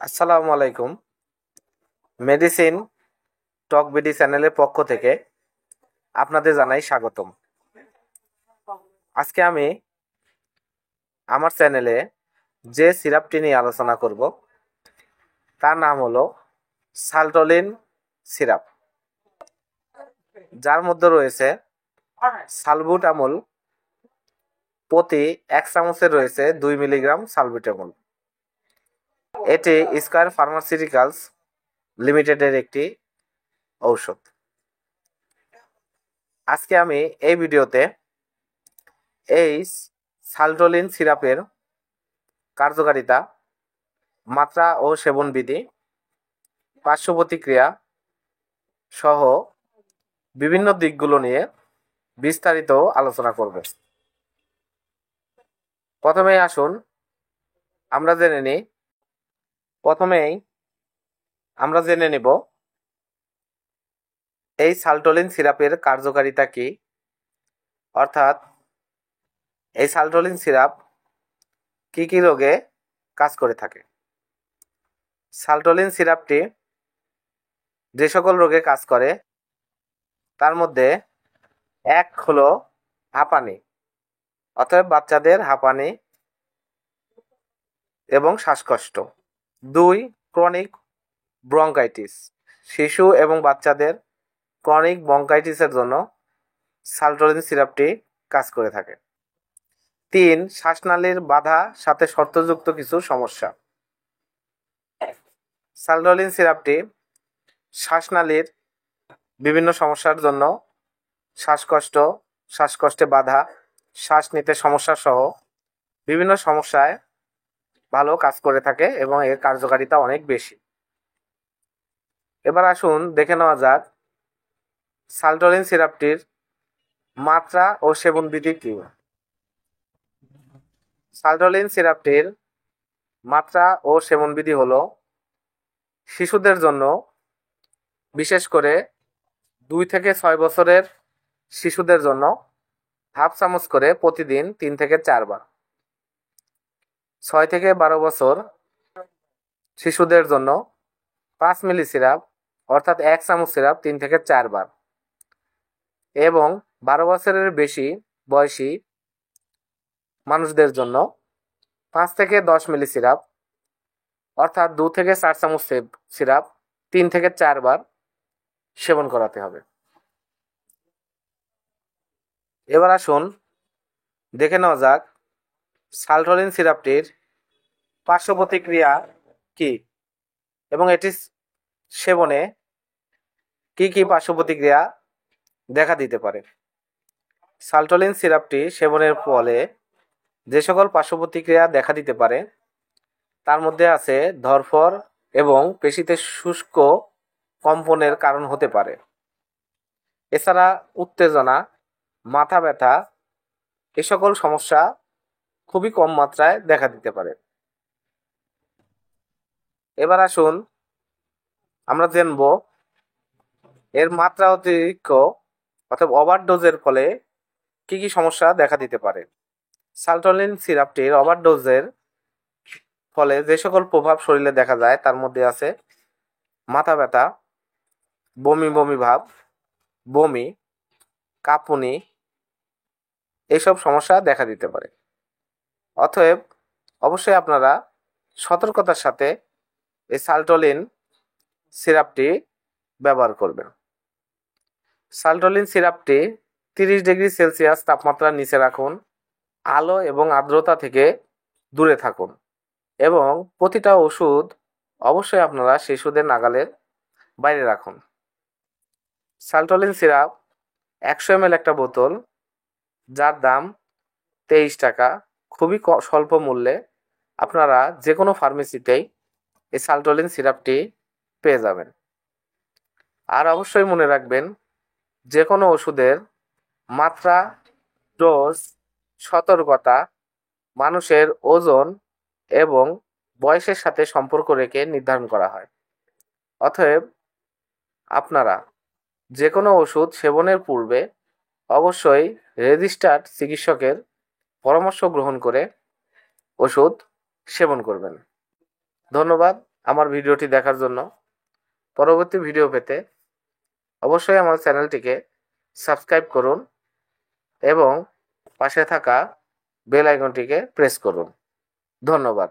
আসসালামু আলাইকুম। মেডিসিন টক বিডি চ্যানেলের পক্ষ থেকে আপনাদের জানাই স্বাগতম। আজকে আমি আমার চ্যানেলে যে সিরাপটি নিয়ে আলোচনা করব তার নাম হলো সালটোলিন সিরাপ, যার মধ্যে রয়েছে সালবুটামল। প্রতি 1 চামচে রয়েছে 2 মিলিগ্রাম সালবুটামল। এটি স্কয়ার ফার্মাসিউটিক্যালস লিমিটেডের একটি ঔষধ। আজকে আমি এই ভিডিওতে এই সালটোলিন সিরাপের কার্যকারিতা, মাত্রা ও সেবনবিধি, পার্শ্ব প্রতিক্রিয়া সহ বিভিন্ন দিকগুলো নিয়ে বিস্তারিত আলোচনা করব। প্রথমেই আসুন আমরা জেনে নেব এই সালটোলিন সিরাপের কার্যকারিতা কি, অর্থাৎ এই সালটোলিন সিরাপ কি কি রোগে কাজ করে থাকে। সালটোলিন সিরাপটি যে সকল রোগে কাজ করে তার মধ্যে এক হলো হাঁপানি, অর্থাৎ বাচ্চাদের হাঁপানি এবং শ্বাসকষ্ট। 2, ক্রনিক ব্রঙ্কাইটিস, শিশু এবং বাচ্চাদের ক্রনিক ব্রঙ্কাইটিসের জন্য সালটোলিন সিরাপটি কাজ করে থাকে। 3, শ্বাসনালীর বাধা সাথে শর্তযুক্ত কিছু সমস্যা। সালটোলিন সিরাপটি শ্বাসনালীর বিভিন্ন সমস্যার জন্য, শ্বাসকষ্টে বাধা, শ্বাস নিতে সমস্যা সহ বিভিন্ন সমস্যায় ভালো কাজ করে থাকে এবং এর কার্যকারিতা অনেক বেশি। এবার আসুন দেখে নেওয়া যাক সালটোলিন সিরাপটির মাত্রা ও সেবনবিধি কি। সালটোলিন সিরাপটির মাত্রা ও সেবনবিধি হলো শিশুদের জন্য, বিশেষ করে 2 থেকে 6 বছরের শিশুদের জন্য হাফ চামচ করে প্রতিদিন 3 থেকে 4 বার। 6 থেকে 12 বছর শিশুদের জন্য 5 মিলি সিরাপ, অর্থাৎ 1 চামচ সিরাপ 3 থেকে 4 বার। এবং 12 বছরের বেশি বয়সী মানুষদের জন্য 5 থেকে 10 মিলি সিরাপ, অর্থাৎ 2 থেকে 4 চামচ সিরাপ 3 থেকে 4 বার সেবন করাতে হবে। এবার আসুন দেখে নেওয়া যাক সালটোলিন সিরাপটির পার্শ্ব প্রতিক্রিয়া কি এবং এটি সেবনে কি কি পার্শ্ব প্রতিক্রিয়া দেখা দিতে পারে। সালটোলিন সিরাপটি সেবনের ফলে যে সকল পার্শ্ব প্রতিক্রিয়া দেখা দিতে পারে তার মধ্যে আছে ধড়ফড় এবং পেশিতে শুষ্ক কম্পনের কারণ হতে পারে। এছাড়া উত্তেজনা, মাথা ব্যথা, এ সকল সমস্যা খুবই কম মাত্রায় দেখা দিতে পারে। এবার আসুন আমরা জানব এর মাত্রা অতিরিক্ত অর্থাৎ ওভারডোজের ফলে কি কি সমস্যা দেখা দিতে পারে। সালটোলিন সিরাপটির ওভারডোজের ফলে যে সকল প্রভাব শরীরে দেখা যায় তার মধ্যে আছে মাথা ব্যথা, বমি বমি ভাব, বমি, কাঁপুনি, এইসব সমস্যা দেখা দিতে পারে। অতএব অবশ্যই আপনারা সতর্কতার সাথে এই সালটোলিন সিরাপটি ব্যবহার করবেন। সালটোলিন সিরাপটি 30 ডিগ্রি সেলসিয়াস তাপমাত্রার নিচে রাখুন, আলো এবং আর্দ্রতা থেকে দূরে থাকুন এবং প্রতিটা ওষুধ অবশ্যই আপনারা শিশুদের নাগালের বাইরে রাখুন। সালটোলিন সিরাপ 100 ml একটা বোতল, যার দাম 23 টাকা। খুবই স্বল্প মূল্যে আপনারা যে কোনো ফার্মেসিতেই এই সালটোলিন সিরাপটি পেয়ে যাবেন। আর অবশ্যই মনে রাখবেন যে কোনো ওষুধের মাত্রা, ডোজ, সতর্কতা মানুষের ওজন এবং বয়সের সাথে সম্পর্ক রেখে নির্ধারণ করা হয়। অতএব আপনারা যে কোনো ওষুধ সেবনের পূর্বে অবশ্যই রেজিস্টার্ড চিকিৎসকের পরামর্শ গ্রহণ করে ওষুধ সেবন করবেন। ধন্যবাদ। আমার ভিডিওটি দেখার জন্য। পরবর্তী ভিডিও পেতে অবশ্যই আমার চ্যানেলটিকে সাবস্ক্রাইব করুন এবং পাশে থাকা বেল আইকনটিকে প্রেস করুন। ধন্যবাদ।